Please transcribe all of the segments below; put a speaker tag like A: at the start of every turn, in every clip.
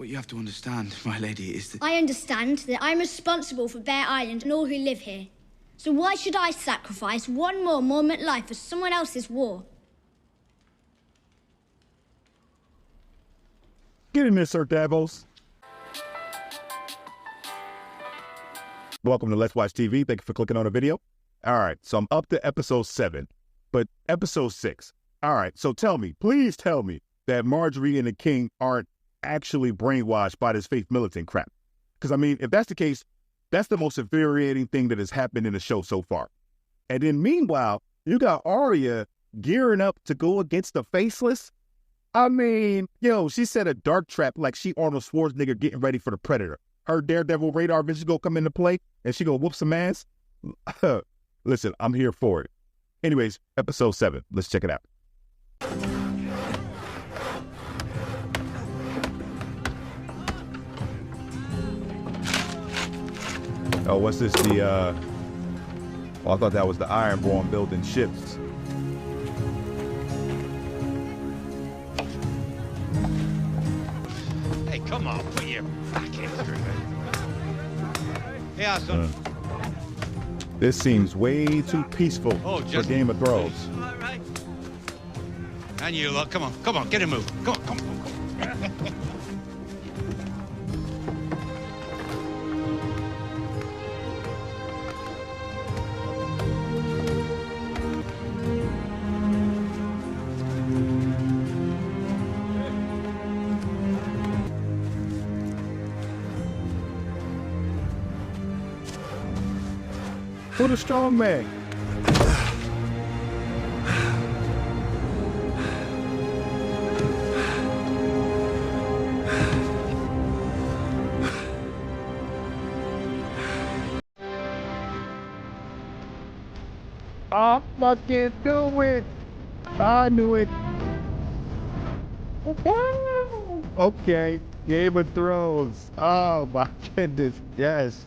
A: What you have to understand, my lady, is that...
B: I understand that I'm responsible for Bear Island and all who live here. So why should I sacrifice one more moment life for someone else's war?
C: Get in there, Sir Davos. Welcome to Let's Watch TV. Thank you for clicking on the video. All right, so I'm up to episode 7, but episode 6. All right, so tell me, please tell me that Marjorie and the king aren't actually brainwashed by this faith militant crap. Because, I mean, if that's the case, that's the most infuriating thing that has happened in the show so far. And then meanwhile, you got Arya gearing up to go against the Faceless. I mean, yo, she set a dark trap like she Arnold Schwarzenegger getting ready for the Predator. Her Daredevil radar vision gonna come into play and she gonna whoop some ass. Listen, I'm here for it. Anyways, episode 7. Let's check it out. Oh, what's this? Oh, I thought that was the Ironborn building ships.
D: Hey, come on, put your back into it. Yeah, son.
C: This seems way too peaceful for Game of Thrones.
D: All right. And you, look, come on, get a move. Come on.
C: Who the strong man? I fucking knew it. I knew it. Okay, Game of Thrones. Oh my goodness. Yes.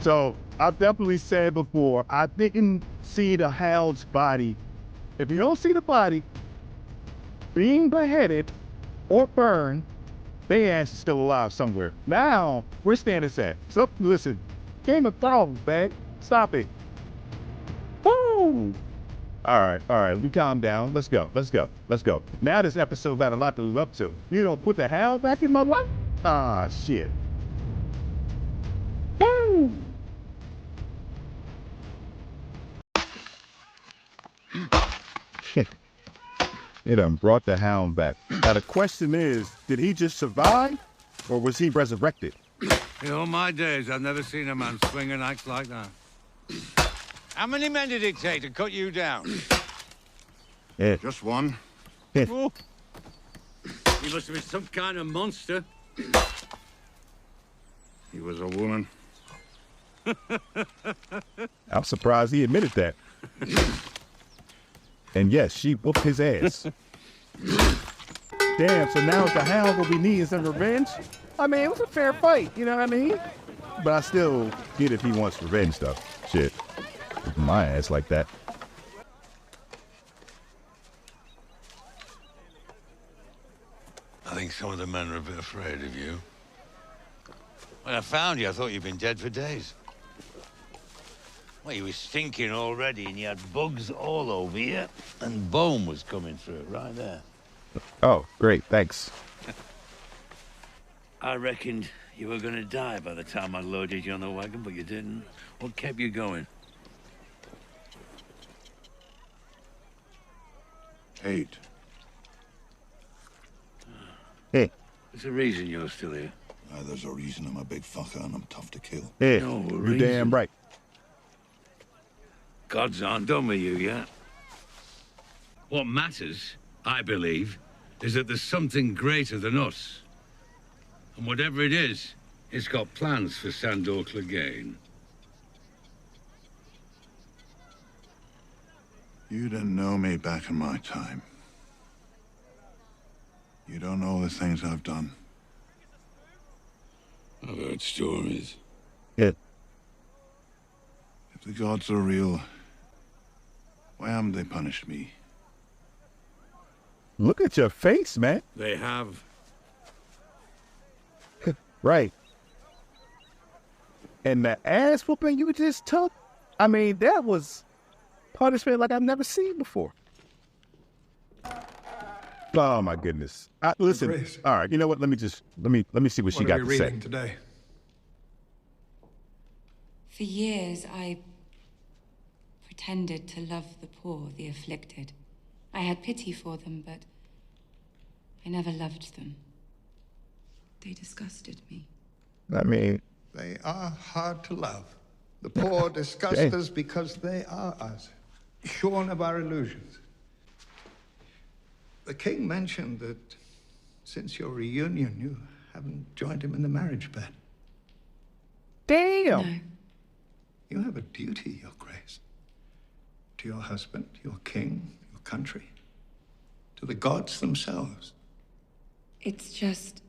C: So, I've definitely said before, I didn't see the Hound's body. If you don't see the body being beheaded or burned, their ass is still alive somewhere. Now, we're standing set. So, listen, Game of Thrones, man. Stop it. Woo! All right, we calm down. Let's go. Now this episode got a lot to live up to. You don't put the Hound back in my life? Ah, shit. Woo! It done brought the Hound back. Now the question is, did he just survive or was he resurrected?
D: In all my days, I've never seen a man swing an axe like that. How many men did it take to cut you down?
C: Yeah.
E: Just one.
C: Yeah.
D: Oh. He must have been some kind of monster.
E: He was a woman.
C: I'm surprised he admitted that. And yes, she whooped his ass. Damn, so now the Hound will be needing some revenge? I mean, it was a fair fight, you know what I mean? But I still get if he wants revenge, though. Shit. Whooping my ass like that.
D: I think some of the men are a bit afraid of you. When I found you, I thought you'd been dead for days. Well, you were stinking already, and you had bugs all over you, and bone was coming through right there.
C: Oh, great, thanks.
D: I reckoned you were going to die by the time I loaded you on the wagon, but you didn't. What kept you going?
E: Hate.
C: Hey.
D: There's a reason you're still here.
E: There's a reason I'm a big fucker and I'm tough to kill.
C: Hey,
D: No
C: you're
D: reason.
C: damn right.
D: Gods aren't done with you yet. What matters, I believe, is that there's something greater than us. And whatever it is, it's got plans for Sandor Clegane.
E: You didn't know me back in my time. You don't know the things I've done.
D: I've heard stories.
C: Yeah.
E: If the gods are real, why haven't they punished me?
C: Look at your face, man.
D: They have,
C: Right. And the ass whooping you just took, I mean, that was punishment like I've never seen before. Oh my goodness. Listen,
F: Grace.
C: all right, you know what? Let me see what she got to say.
F: Today?
G: For years, I pretended to love the poor, the afflicted. I had pity for them, but I never loved them. They disgusted me.
C: I mean...
E: They are hard to love. The poor disgust us because they are us, shorn of our illusions. The king mentioned that since your reunion, you haven't joined him in the marriage bed.
C: Damn!
G: No.
E: You have a duty, Your Grace. To your husband, your king, your country. To the gods themselves.
G: It's just...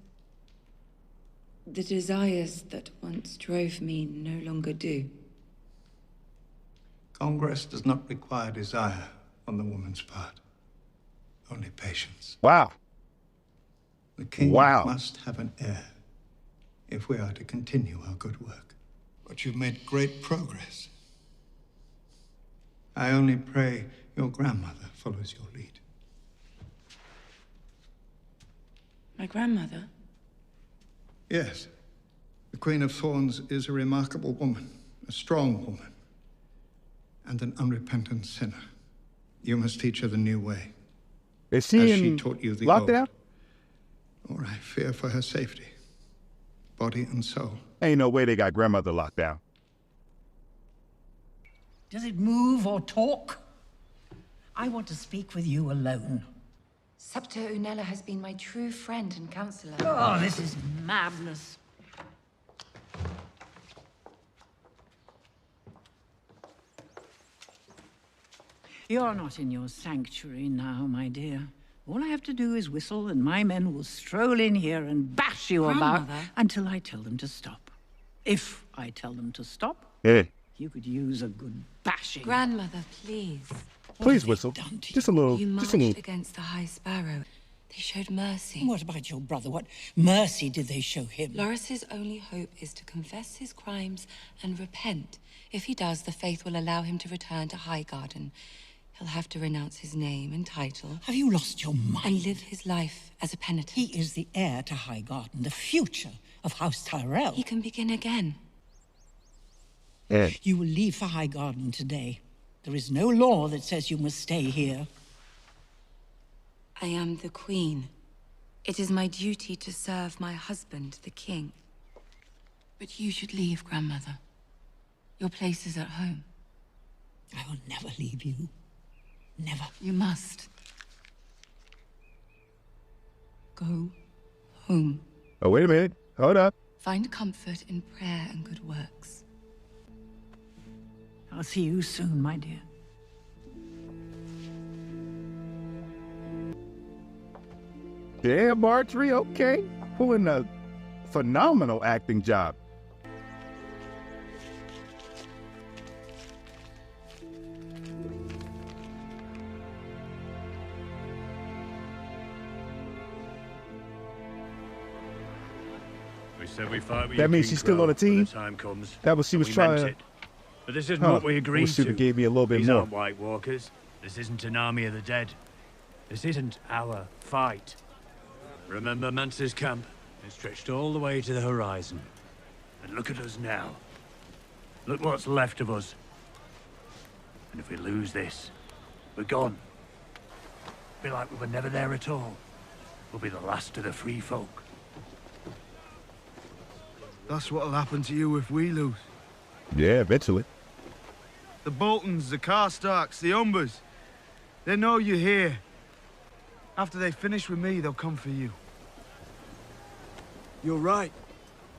G: the desires that once drove me no longer do.
E: Congress does not require desire on the woman's part. Only patience.
C: Wow.
E: The king
C: Wow.
E: must have an heir if we are to continue our good work. But you've made great progress. I only pray your grandmother follows your lead.
G: My grandmother?
E: Yes. The Queen of Thorns is a remarkable woman, a strong woman, and an unrepentant sinner. You must teach her the new way.
C: Is she
E: as
C: in
E: she taught you the
C: lockdown?
E: old. Or I fear for her safety, body and soul.
C: Ain't no way they got grandmother locked down.
H: Does it move or talk? I want to speak with you alone.
G: Septa Unella has been my true friend and counselor.
H: Oh, this is madness. You're not in your sanctuary now, my dear. All I have to do is whistle, and my men will stroll in here and bash you about until I tell them to stop. If I tell them to stop, you could use a good bashing.
G: Grandmother, please.
C: Please whistle. Just a little.
G: You
C: Just a
G: marched
C: little.
G: against the High Sparrow. They showed mercy.
H: What about your brother? What mercy did they show him?
G: Loris's only hope is to confess his crimes and repent. If he does, the faith will allow him to return to Highgarden. He'll have to renounce his name and title.
H: Have you lost your mind?
G: And live his life as a penitent.
H: He is the heir to Highgarden, the future of House Tyrell.
G: He can begin again.
H: You will leave for Highgarden today. There is no law that says you must stay here.
G: I am the queen. It is my duty to serve my husband, the king. But you should leave, grandmother. Your place is at home.
H: I will never leave you. Never.
G: You must. Go home.
C: Oh, wait a minute. Hold up.
G: Find comfort in prayer and good works.
H: I'll see you soon, my dear.
C: Yeah, Marjorie, okay. Pulling a phenomenal acting job.
I: We said we fight with
C: That
I: you,
C: means
I: King
C: she's still
I: Crow,
C: on the team?
I: when the time comes.
C: That was she was
I: We
C: trying
I: meant
C: to.
I: it. But this isn't what we agreed
C: She
I: to.
C: gave me a little bit
I: These
C: more.
I: aren't White Walkers. This isn't an army of the dead. This isn't our fight. Remember Mance's camp? It stretched all the way to the horizon. And look at us now. Look what's left of us. And if we lose this, we're gone. Be like we were never there at all. We'll be the last of the free folk.
A: That's what'll happen to you if we lose.
C: Yeah, eventually.
A: The Boltons, the Karstarks, the Umbers. They know you're here. After they finish with me, they'll come for you. You're right.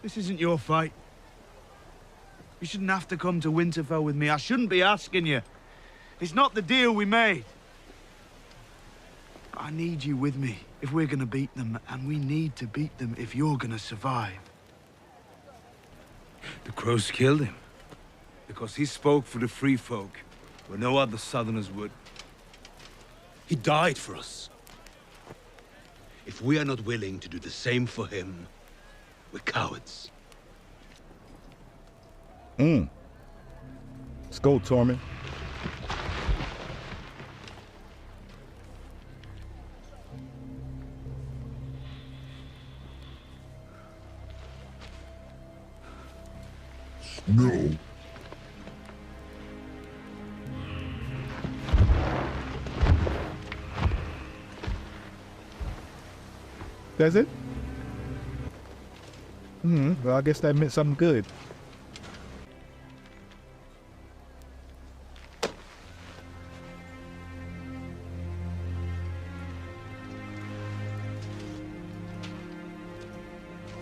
A: This isn't your fight. You shouldn't have to come to Winterfell with me. I shouldn't be asking you. It's not the deal we made. I need you with me if we're gonna beat them, and we need to beat them if you're gonna survive.
J: The Crows killed him because he spoke for the free folk where no other Southerners would.
K: He died for us. If we are not willing to do the same for him, We're cowards.
C: Let's go, Tormund.
F: No.
C: Does it? Well, I guess that meant something good.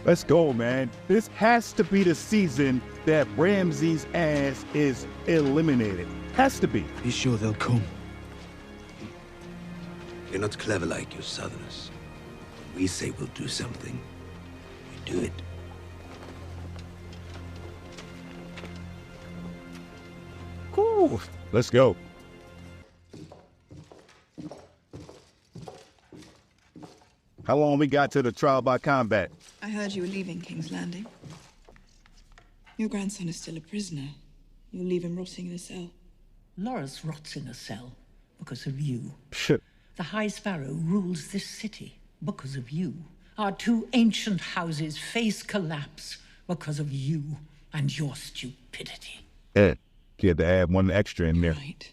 C: Let's go, man. This has to be the season that Ramsay's ass is eliminated. Has to be.
K: Be sure they'll come. You're not clever like you Southerners. When we say we'll do something, we do it.
C: Cool. Let's go. How long we got to the trial by combat?
L: I heard you were leaving King's Landing. Your grandson is still a prisoner. You'll leave him rotting in a cell.
H: Loras rots in a cell because of you.
C: Shit.
H: The High Sparrow rules this city because of you. Our two ancient houses face collapse because of you and your stupidity.
C: Yeah, you had to add one extra in there.
L: Right.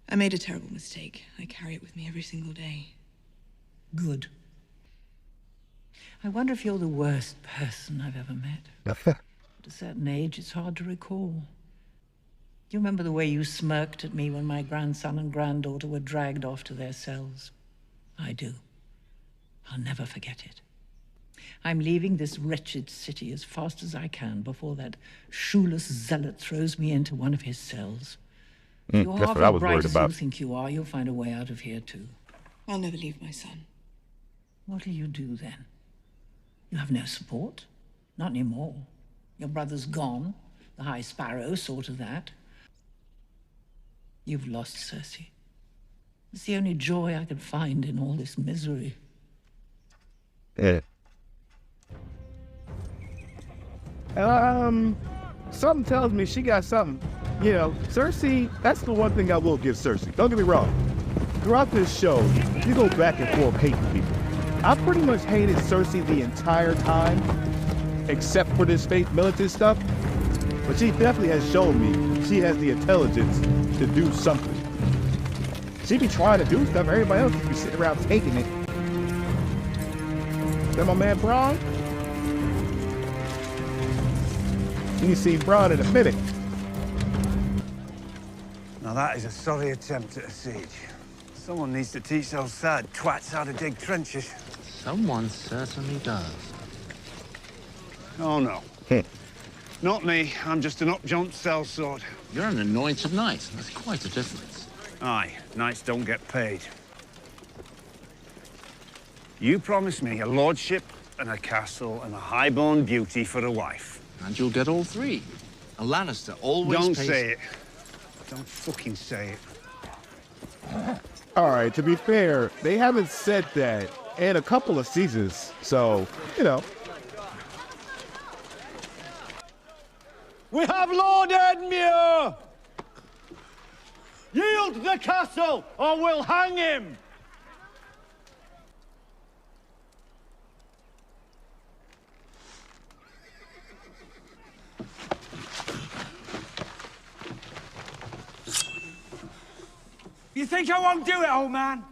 L: I made a terrible mistake. I carry it with me every single day.
H: Good. I wonder if you're the worst person I've ever met. At a certain age, it's hard to recall. Do you remember the way you smirked at me when my grandson and granddaughter were dragged off to their cells? I do. I'll never forget it. I'm leaving this wretched city as fast as I can before that shoeless zealot throws me into one of his cells. If you're
C: that's
H: half
C: what I
H: as
C: was
H: bright
C: worried
H: as
C: about.
H: you think you are, you'll find a way out of here too.
L: I'll never leave my son.
H: What'll you do then? You have no support? Not anymore. Your brother's gone. The High Sparrow saw to that. You've lost Cersei. It's the only joy I can find in all this misery.
C: Yeah. Something tells me she got something. You know, Cersei, that's the one thing I will give Cersei. Don't get me wrong. Throughout this show, you go back and forth hating people. I pretty much hated Cersei the entire time, except for this faith militant stuff. But she definitely has shown me she has the intelligence to do something. She be trying to do stuff, everybody else be sitting around taking it. Is that my man Bronn? You see Bronn in a minute.
J: Now that is a sorry attempt at a siege. Someone needs to teach those sad twats how to dig trenches.
M: Someone certainly does.
J: Oh, no. Not me. I'm just an up-jump sellsword.
M: You're an anointed knight. That's quite a difference.
J: Aye, knights don't get paid. You promised me a lordship and a castle and a high-born beauty for a wife.
M: And you'll get all three. A Lannister always
J: Don't
M: pays...
J: say it. Don't fucking say it.
C: All right, to be fair, they haven't said that in a couple of seasons, so, you know.
A: We have Lord Edmure! Yield the castle, or we'll hang him!
J: You think I won't do it, old man?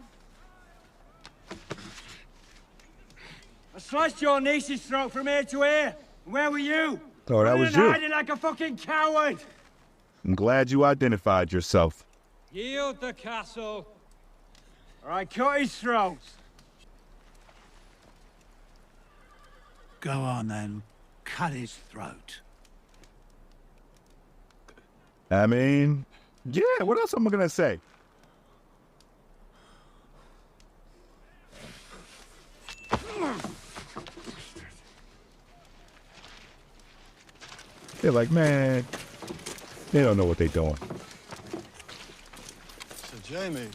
J: I sliced your niece's throat from ear to ear. Where were you?
C: Oh, that was you.
J: Hiding like a fucking coward.
C: I'm glad you identified yourself.
J: Yield the castle. Or I cut his throat.
I: Go on then. Cut his throat.
C: I mean, yeah, what else am I gonna say? They're like, man, they don't know what they're doing.
N: So, Jamie,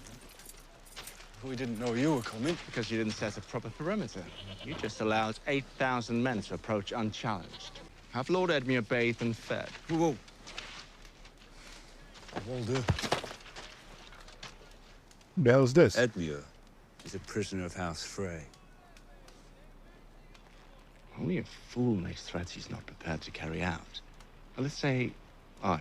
J: We didn't know you were coming.
F: Because you didn't set a proper perimeter. You just allowed 8,000 men to approach unchallenged. Have Lord Edmure bathed and fed.
J: Whoa. Will do.
C: Who the hell is this?
J: Edmure is a prisoner of House Frey.
F: Only a fool makes threats he's not prepared to carry out. Now, let's say I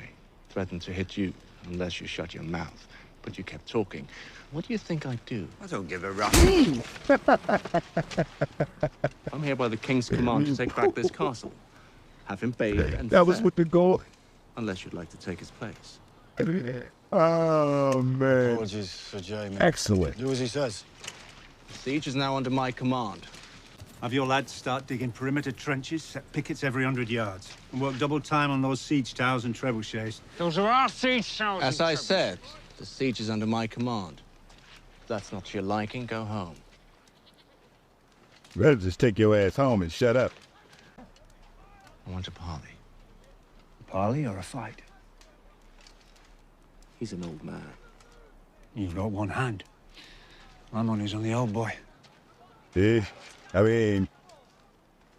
F: threatened to hit you unless you shut your mouth, but you kept talking. What do you think I'd do?
J: I don't give a rap.
F: I'm here by the king's command to take back this castle. Have him bathed and
C: That was
F: fed.
C: with the goal.
F: Unless you'd like to take his place.
C: Oh, man.
J: Apologies, Sir Jaime.
C: Excellent.
J: Do as he says.
F: The siege is now under my command.
J: Have your lads start digging perimeter trenches, set pickets every 100 yards, and work double time on those siege towers and trebuchets.
M: Those are our siege towers.
F: As I said, the siege is under my command. If that's not to your liking, go home.
C: Better just take your ass home and shut up.
F: I want a parley.
J: A parley or a fight?
F: He's an old man.
J: You've got one hand. My money's on the old boy.
C: Yeah, I mean,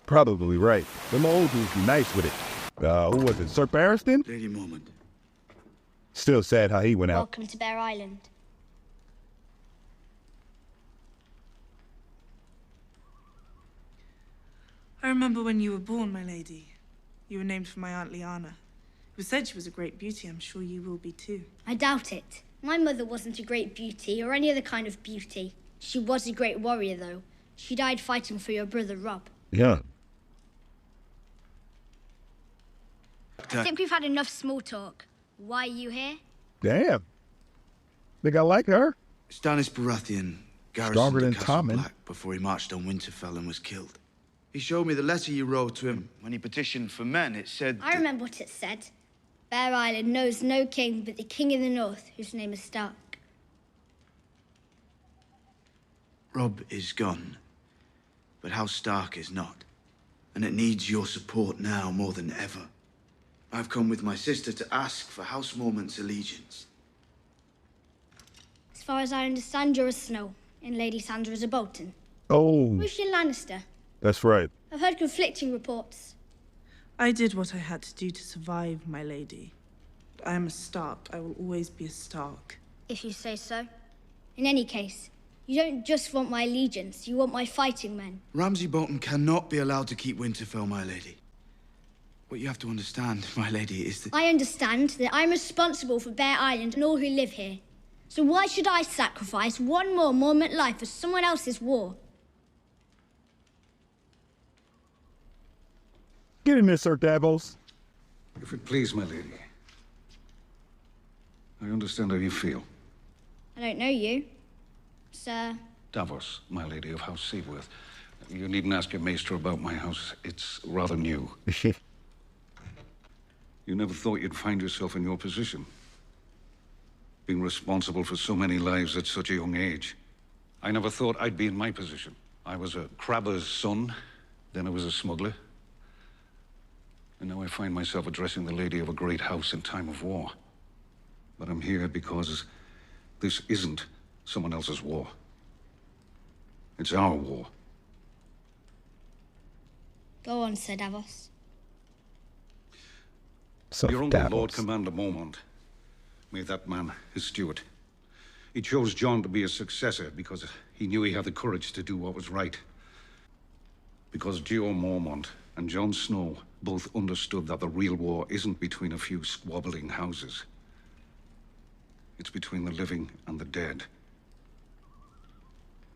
C: probably right. Them old dudes be nice with it. Who was it, Sir Barristan?
A: Lady Mormont.
C: Still sad how he went out.
B: Welcome to Bear Island.
L: I remember when you were born, my lady. You were named for my Aunt Lyanna, who said she was a great beauty. I'm sure you will be too.
B: I doubt it. My mother wasn't a great beauty or any other kind of beauty. She was a great warrior, though. She died fighting for your brother, Rob.
C: Yeah.
B: I think we've had enough small talk. Why are you here?
C: Damn. Think I like her?
A: Stannis Baratheon
C: Stronger
A: garrisoned
C: than
A: the Castle
C: Tommen.
A: Black before he marched on Winterfell and was killed. He showed me the letter you wrote to him when he petitioned for men. It said...
B: I remember what it said. Bear Island knows no king but the king in the north, whose name is Stark.
A: Rob is gone, but House Stark is not. And it needs your support now more than ever. I've come with my sister to ask for House Mormont's allegiance.
B: As far as I understand, you're a Snow, and Lady Sandra is a Bolton.
C: Oh,
B: Who's your Lannister?
C: that's right.
B: I've heard conflicting reports.
L: I did what I had to do to survive, my lady. But I am a Stark. I will always be a Stark.
B: If you say so. In any case, you don't just want my allegiance, you want my fighting men.
A: Ramsay Bolton cannot be allowed to keep Winterfell, my lady. What you have to understand, my lady, is that...
B: I understand that I'm responsible for Bear Island and all who live here. So why should I sacrifice one more Mormont life for someone else's war?
C: Get in there, Sir Davos.
N: If it please, my lady. I understand how you feel.
B: I don't know you, sir.
N: Davos, my lady of House Seaworth. You needn't ask your maester about my house. It's rather new. You never thought you'd find yourself in your position. Being responsible for so many lives at such a young age. I never thought I'd be in my position. I was a crabber's son, then I was a smuggler. And now I find myself addressing the lady of a great house in time of war. But I'm here because this isn't someone else's war. It's our war.
B: Go on, Sir Davos.
C: So
N: Your uncle,
C: Davos.
N: Lord Commander Mormont, made that man his steward. He chose John to be his successor because he knew he had the courage to do what was right. Because Geo Mormont and Jon Snow both understood that the real war isn't between a few squabbling houses. It's between the living and the dead.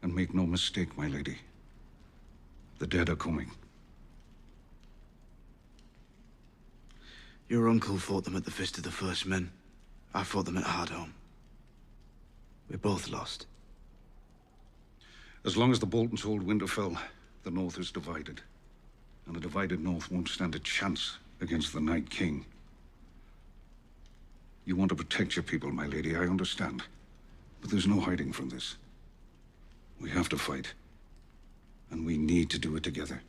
N: And make no mistake, my lady. The dead are coming.
A: Your uncle fought them at the Fist of the First Men. I fought them at Hardhome. We both lost.
N: As long as the Boltons hold Winterfell, the North is divided. And a divided North won't stand a chance against the Night King. You want to protect your people, my lady, I understand. But there's no hiding from this. We have to fight. And we need to do it together.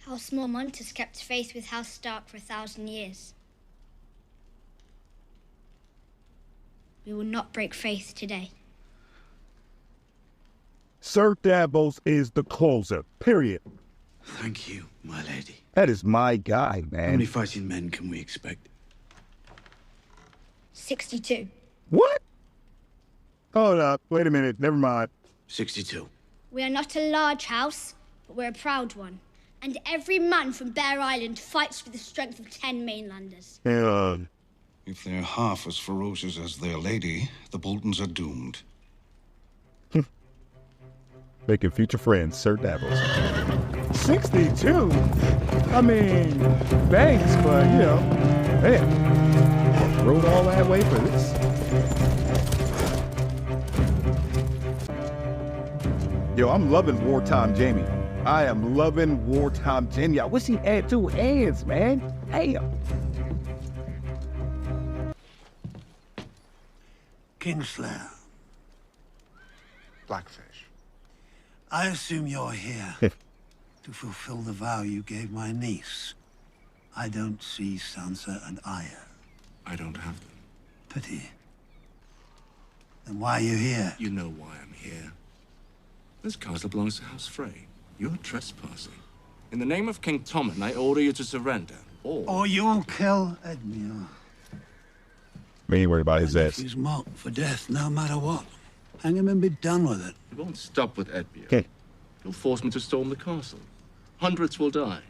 B: House Mormont has kept faith with House Stark for 1,000 years. We will not break faith today.
C: Sir Davos is the closer, period.
A: Thank you, my lady.
C: That is my guy, man.
A: How many fighting men can we expect?
B: 62.
C: What? Hold up, wait a minute, never mind.
A: 62.
B: We are not a large house, but we're a proud one. And every man from Bear Island fights for the strength of 10 mainlanders.
C: Yeah.
N: If they're half as ferocious as their lady, the Boltons are doomed.
C: Making future friends, Sir Davos. 62? I mean, thanks, but, you know, man, rode all that way for this. Yo, I'm loving Wartime Jamie. I am loving Wartime Jamie. I wish he had 2 hands, man. Damn.
O: Kingslayer,
F: Blackfish.
O: I assume you're here to fulfill the vow you gave my niece. I don't see Sansa and Arya.
F: I don't have them.
O: Pity. Then why are you here?
F: You know why I'm here. This castle belongs to House Frey. You're trespassing. In the name of King Tommen, I order you to surrender.
O: Or you'll kill Edmure.
C: Me ain't worried about his ass.
O: He's marked for death no matter what. Hang him and be done with it.
F: It won't stop with Edmure. You'll force me to storm the castle. Hundreds will die.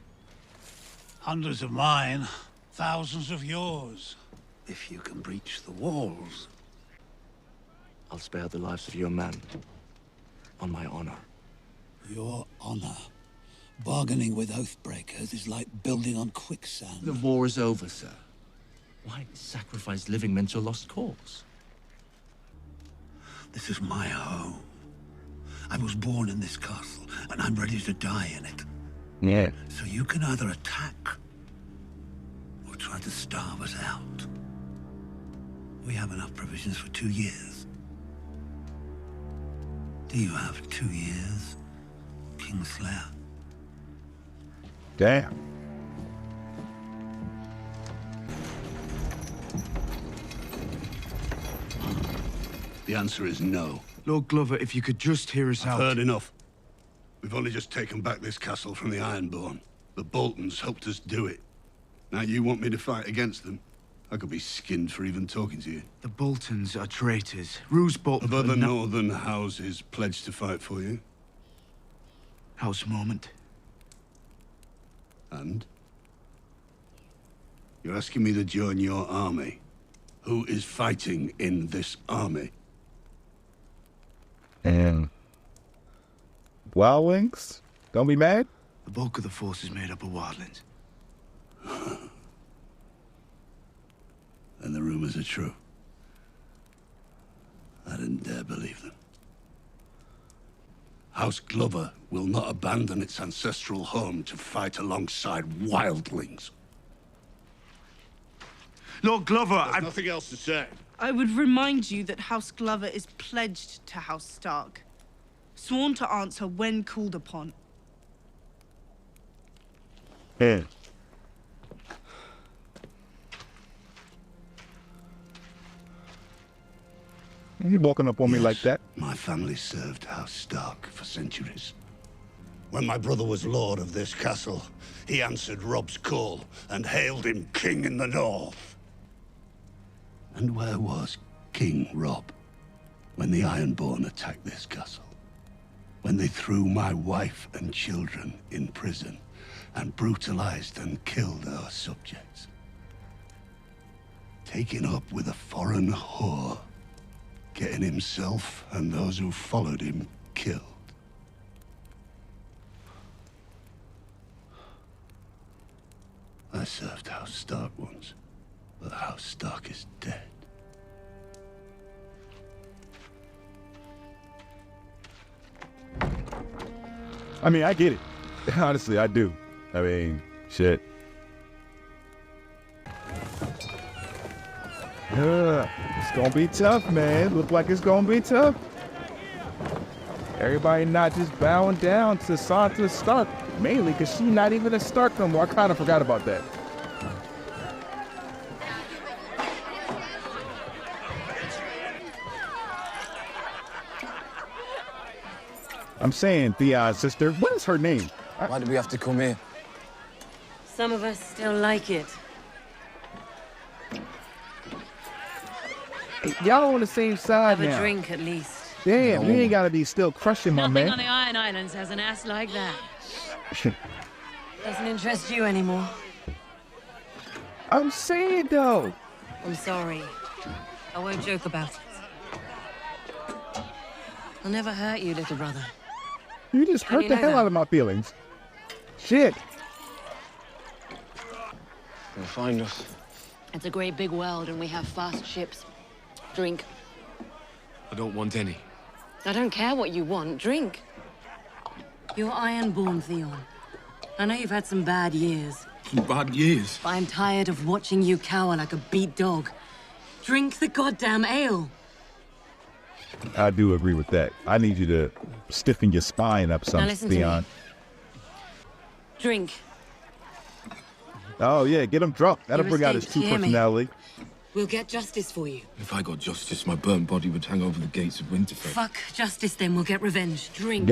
O: Hundreds of mine, thousands of yours. If you can breach the walls.
F: I'll spare the lives of your men. On my honor.
O: Your honor. Bargaining with oathbreakers is like building on quicksand.
F: The war is over, sir. Why sacrifice living men to a lost cause?
O: This is my home. I was born in this castle, and I'm ready to die in it.
C: Yeah.
O: So you can either attack, or try to starve us out. We have enough provisions for 2 years. Do you have 2 years, Kingslayer?
C: Damn.
P: The answer is no.
A: Lord Glover, if you could just hear us out.
P: I've heard enough. We've only just taken back this castle from the Ironborn. The Boltons helped us do it. Now you want me to fight against them? I could be skinned for even talking to you.
A: The Boltons are traitors. Roose Bolton...
P: Have other northern houses pledged to fight for you?
A: House Moment.
P: And? You're asking me to join your army? Who is fighting in this army?
C: And Wildlings? Don't be mad.
A: The bulk of the force is made up of wildlings.
P: And the rumors are true. I didn't dare believe them. House Glover will not abandon its ancestral home to fight alongside wildlings.
A: Lord Glover,
P: There's nothing else to say.
L: I would remind you that House Glover is pledged to House Stark. Sworn to answer when called upon.
C: Yeah. You walking up on me like that?
P: My family served House Stark for centuries. When my brother was lord of this castle, he answered Robb's call and hailed him king in the north. And where was King Robb when the Ironborn attacked this castle? When they threw my wife and children in prison and brutalized and killed our subjects? Taking up with a foreign whore, getting himself and those who followed him killed. I served House Stark once, but House Stark is dead.
C: I mean, I get it. Honestly, I do. I mean, shit. It's gonna be tough, man. Look like it's gonna be tough. Everybody not just bowing down to Sansa Stark, mainly because she's not even a Stark no more. I kind of forgot about that. I'm saying, Theon's sister, what is her name?
Q: Why do we have to come here?
G: Some of us still like it.
R: Y'all on the same side
G: Have
R: now.
G: a drink, at least.
C: Damn, you ain't gotta be still crushing my
G: Nothing
C: man.
G: on the Iron Islands has an ass like that. Doesn't interest you anymore.
R: I'm saying, though.
G: I'm sorry. I won't joke about it. I'll never hurt you, little brother.
C: You just hurt the hell out of my feelings. Shit.
Q: They'll find us.
G: It's a great big world, and we have fast ships. Drink.
Q: I don't want any.
G: I don't care what you want. Drink. You're iron-born, Theon. I know you've had some bad years.
Q: Some bad years?
G: But I'm tired of watching you cower like a beat dog. Drink the goddamn ale.
C: I do agree with that. I need you to stiffen your spine up some,
G: listen to
C: Theon.
G: me. Drink.
C: Oh, yeah, get him drunk. That'll
G: You're
C: bring out his
G: escaped,
C: true
G: hear me?
C: personality.
G: We'll get justice for you.
Q: If I got justice, my burnt body would hang over the gates of Winterfell.
G: Fuck justice, then we'll get revenge. Drink.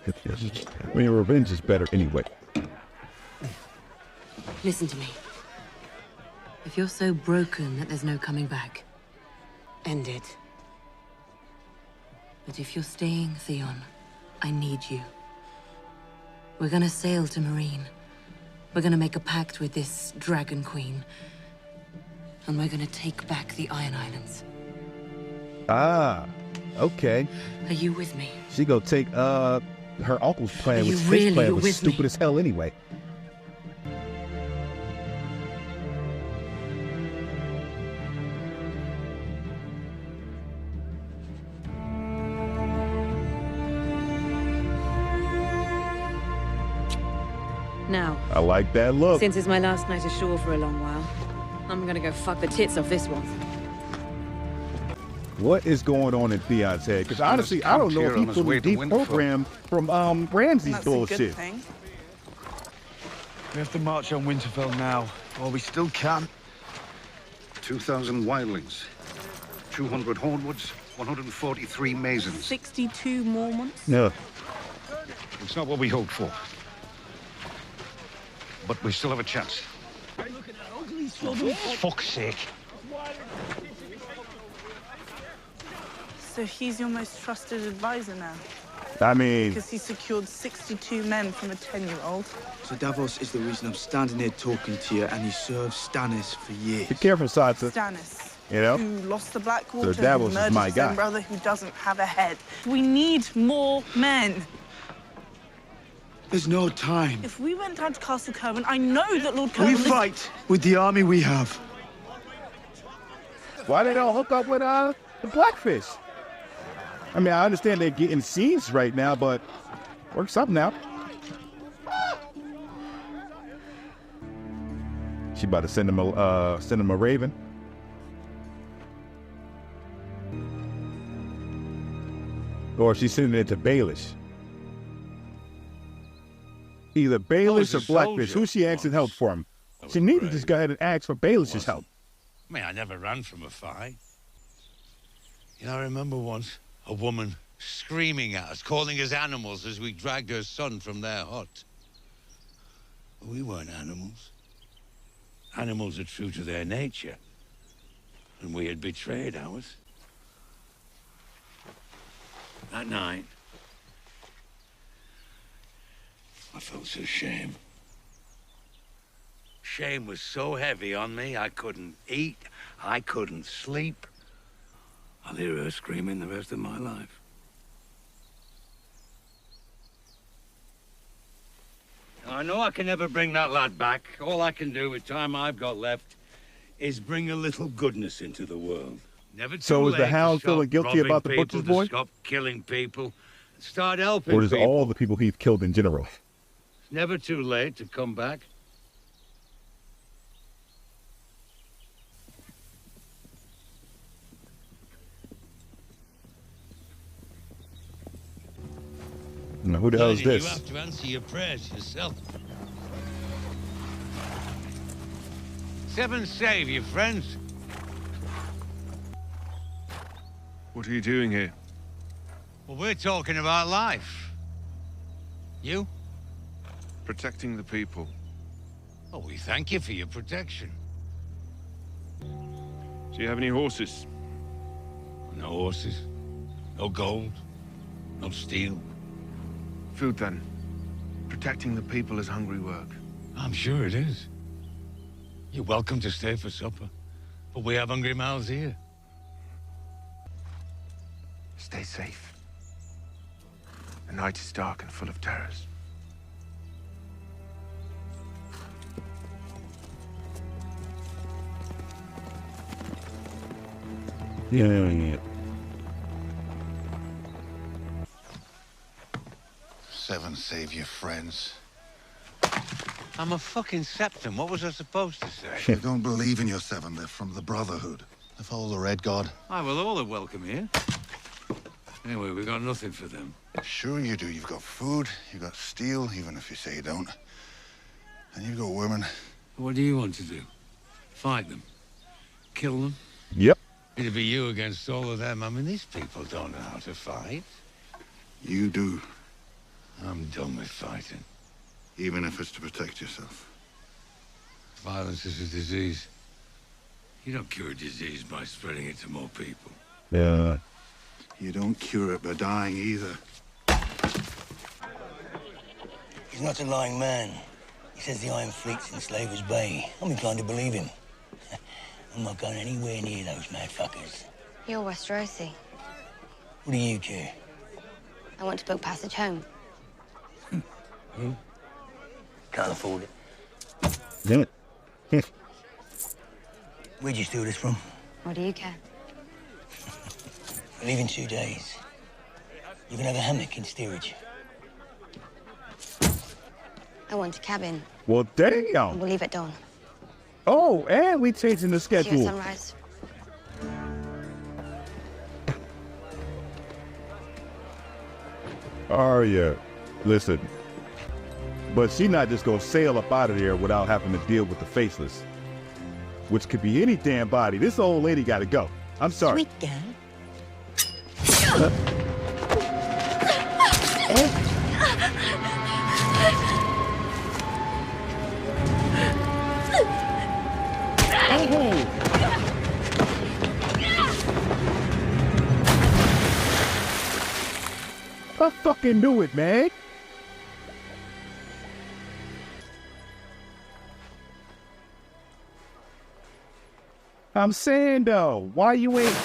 C: I mean, revenge is better anyway.
G: Listen to me. If you're so broken that there's no coming back, end it. But if you're staying, Theon, I need you. We're gonna sail to Marine. We're gonna make a pact with this Dragon Queen. And we're gonna take back the Iron Islands.
C: Ah, okay.
G: Are you with me?
C: She go take, her uncle's plan
G: Are
C: was
G: you
C: his
G: really
C: plan was
G: with
C: stupid
G: me?
C: as hell anyway.
G: Now,
C: I like that look.
G: since it's my last night ashore for a long while, I'm gonna go fuck the tits off this one.
C: What is going on in Theon's head? Because honestly, I don't know if he's fully deprogrammed from Ramsay's bullshit.
N: We have to march on Winterfell now, while we still can. 2,000 wildlings, 200 hornwoods, 143 masons.
L: 62 Mormonts?
C: No.
N: It's not what we hoped for. But we still have a chance.
L: For
N: fuck's sake.
L: So he's your most trusted advisor now?
C: I mean...
L: Because he secured 62 men from a 10-year-old.
A: So Davos is the reason I'm standing here talking to you, and he served Stannis for years.
C: Be careful, Sansa.
L: Stannis.
C: You know?
L: Who lost the Blackwater,
C: So Davos
L: who
C: is
L: murdered
C: my
L: his own
C: guy.
L: brother who doesn't have a head. We need more men.
A: There's no time.
L: If we went down to Castle Kerwin, I know that Lord Kerwin...
A: We fight with the army we have.
C: Why they don't hook up with the Blackfish? I mean, I understand they're getting scenes right now, but work something out. She about to send him a raven. Or she's sending it to Baelish. Either Baelish or Blackfish. Who's she asking help for him? She needs to just go ahead and ask for Baelish's help.
D: I mean, I never ran from a fight. You know, I remember once a woman screaming at us, calling us animals as we dragged her son from their hut. But we weren't animals. Animals are true to their nature. And we had betrayed ours. That night, I felt so shame. Shame was so heavy on me, I couldn't eat, I couldn't sleep. I'll hear her screaming the rest of my life. I know I can never bring that lad back. All I can do with time I've got left is bring a little goodness into the world. Never too
C: So is the
D: late to
C: Hound
D: stop
C: feeling guilty
D: robbing
C: about the
D: people,
C: butcher's
D: to
C: boy?
D: Stop killing people. Start helping
C: Or is it
D: people.
C: all the people he's killed in general?
D: It's never too late to come back.
C: Now, who the hell is
D: You
C: this?
D: have to answer your prayers yourself. Seven save you, friends.
S: What are you doing here?
D: Well, we're talking about life. You?
S: Protecting the people.
D: Oh, we thank you for your protection.
S: Do you have any horses?
D: No horses. No gold. No steel.
S: Food, then. Protecting the people is hungry work.
D: I'm sure it is. You're welcome to stay for supper. But we have hungry mouths here.
S: Stay safe. The night is dark and full of terrors.
C: Yeah.
T: Seven save your friends.
D: I'm a fucking septum. What was I supposed to say?
T: I don't believe in your seven. They're from the Brotherhood. They follow the Red God.
I: Aye, well, all are welcome here. Anyway, we got nothing for them.
T: Sure you do. You've got food, you've got steel, even if you say you don't. And you've got women.
I: What do you want to do? Fight them? Kill them?
C: Yep.
D: It'd be you against all of them. I mean, these people don't know how to fight.
T: You do.
D: I'm done with fighting.
T: Even if it's to protect yourself.
I: Violence is a disease. You don't cure a disease by spreading it to more people.
C: Yeah.
T: You don't cure it by dying either.
K: He's not a lying man. He says the Iron Fleet's in Slaver's Bay. I'm inclined to believe him. I'm not going anywhere near those mad fuckers.
U: You're Westerosi.
K: What do you care?
U: I want to book passage home.
K: Can't afford it.
C: Damn it.
K: Where'd you steal this from?
U: What do you care?
K: I leave in 2 days. You can have a hammock in steerage.
U: I want a cabin.
C: Well, damn.
U: We'll leave at dawn.
C: Oh, and we changing the
U: See you at
C: schedule.
U: sunrise.
C: Arya, listen. But she not just gonna sail up out of there without having to deal with the Faceless. Which could be any damn body. This old lady gotta go. I'm sorry.
K: Sweet girl.
C: I fucking knew it, man. I'm saying though, why you ain't...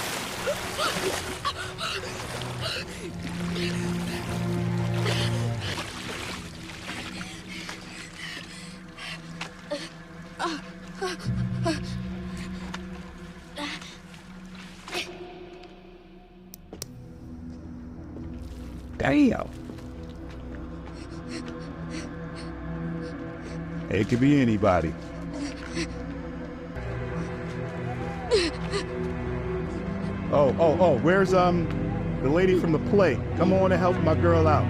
C: Damn. It could be anybody. Oh, where's the lady from the play? Come on and help my girl out.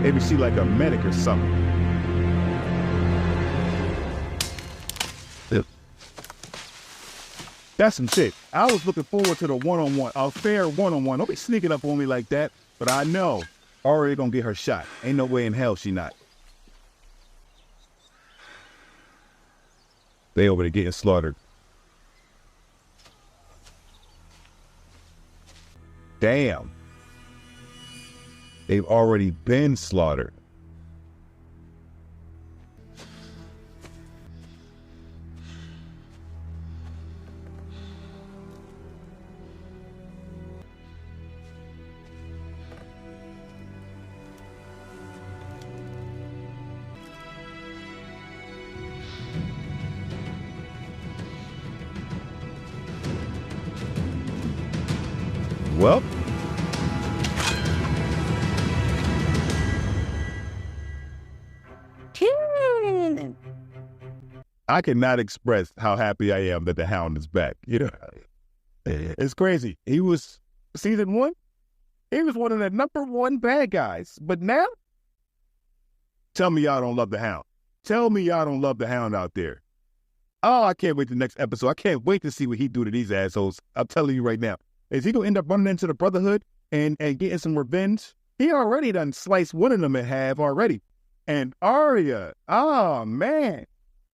C: Maybe she like a medic or something. That's some shit. I was looking forward to the one-on-one, a fair one-on-one. Don't be sneaking up on me like that. But I know Arya gonna get her shot. Ain't no way in hell she not. They over there getting slaughtered. Damn. They've already been slaughtered. Well, I cannot express how happy I am that the Hound is back. You know, it's crazy. He was season 1. He was one of the #1 bad guys. But now, tell me y'all don't love the Hound. Tell me y'all don't love the Hound out there. Oh, I can't wait the next episode. I can't wait to see what he do to these assholes. I'm telling you right now. Is he gonna end up running into the Brotherhood and getting some revenge? He already done sliced one of them in half already. And Arya, oh man,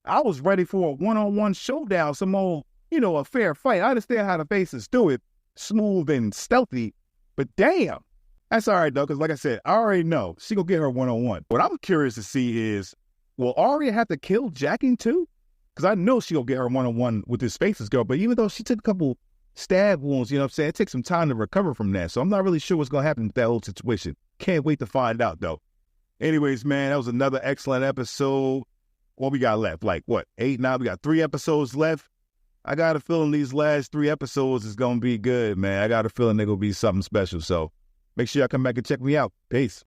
C: I was ready for a one-on-one showdown, some old, a fair fight. I understand how the faces do it, smooth and stealthy, but damn. That's all right, though, because like I said, I already know she gonna get her one-on-one. What I'm curious to see is, will Arya have to kill Jaqen too? Because I know she gonna get her one-on-one with this Faces girl, but even though she took a couple stab wounds, it takes some time to recover from that. So I'm not really sure what's gonna happen with that whole situation. Can't wait to find out, though. Anyways, man, that was another excellent episode. What we got left? Like, what, 8 now? We got 3 episodes left. I got a feeling these last 3 episodes is gonna be good, man. I got a feeling they're gonna be something special. So make sure y'all come back and check me out. Peace.